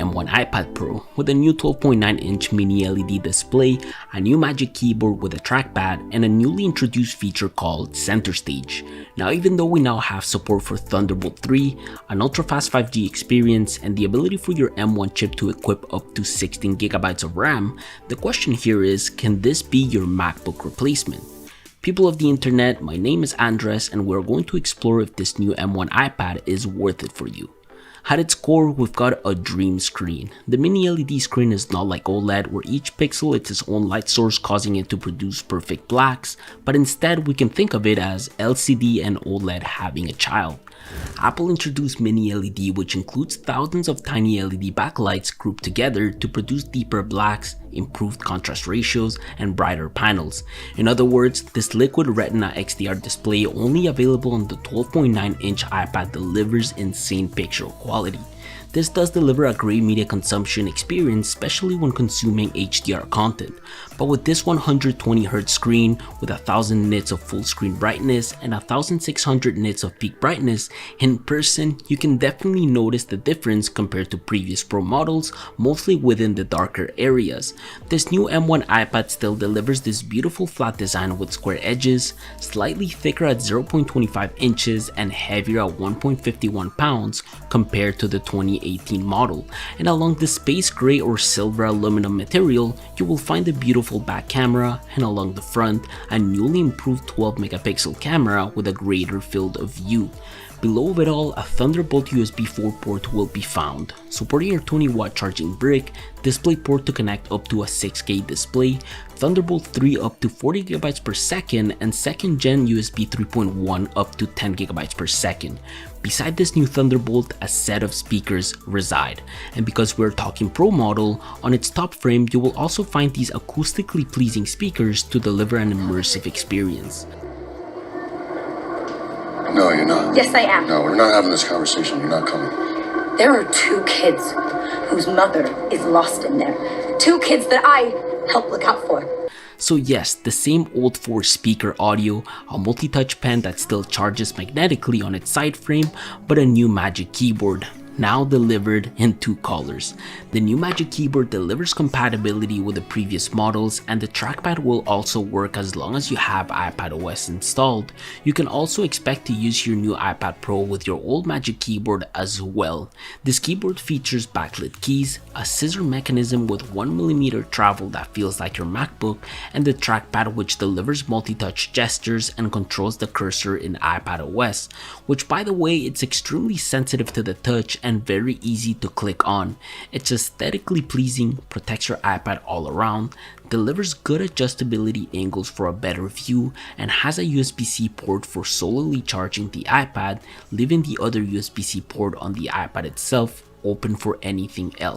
M1 iPad Pro with a new 12.9-inch mini LED display, a new Magic Keyboard with a trackpad, and a newly introduced feature called Center Stage. Now, even though we now have support for Thunderbolt 3, an ultra-fast 5G experience, and the ability for your M1 chip to equip up to 16GB of RAM, the question here is, can this be your MacBook replacement? People of the internet, my name is Andres and we're going to explore if this new M1 iPad is worth it for you. At its core, we've got a dream screen. The mini LED screen is not like OLED where each pixel is its own light source causing it to produce perfect blacks, but instead we can think of it as LCD and OLED having a child. Apple introduced mini LED, which includes thousands of tiny LED backlights grouped together to produce deeper blacks, improved contrast ratios, and brighter panels. In other words, this liquid retina XDR display only available on the 12.9-inch iPad delivers insane picture quality. This does deliver a great media consumption experience, especially when consuming HDR content. But with this 120Hz screen with 1000 nits of full screen brightness and 1600 nits of peak brightness, in person you can definitely notice the difference compared to previous Pro models, mostly within the darker areas. This new M1 iPad still delivers this beautiful flat design with square edges, slightly thicker at 0.25 inches and heavier at 1.51 pounds compared to the 2018 model, and along the space gray or silver aluminum material you will find a beautiful back camera, and along the front a newly improved 12 megapixel camera with a greater field of view. Below it all, a Thunderbolt USB 4 port will be found, supporting a 20-watt charging brick, DisplayPort to connect up to a 6K display, Thunderbolt 3 up to 40GB per second, and 2nd gen USB 3.1 up to 10GB per second. Beside this new Thunderbolt, a set of speakers reside, and because we're talking Pro model, on its top frame you will also find these acoustically pleasing speakers to deliver an immersive experience. No, you're not. Yes, I am. No, we're not having this conversation. You're not coming. There are 2 kids whose mother is lost in there. 2 kids that I help look out for. So yes, the same old 4-speaker audio, a multi-touch pen that still charges magnetically on its side frame, but a new Magic Keyboard, now delivered in 2 colors. The new Magic Keyboard delivers compatibility with the previous models, and the trackpad will also work as long as you have iPadOS installed. You can also expect to use your new iPad Pro with your old Magic Keyboard as well. This keyboard features backlit keys, a scissor mechanism with 1mm travel that feels like your MacBook, and the trackpad which delivers multi-touch gestures and controls the cursor in iPadOS, which by the way, it's extremely sensitive to the touch and very easy to click on. It's aesthetically pleasing, protects your iPad all around, delivers good adjustability angles for a better view, and has a USB-C port for solely charging the iPad, leaving the other USB-C port on the iPad itself open for anything else.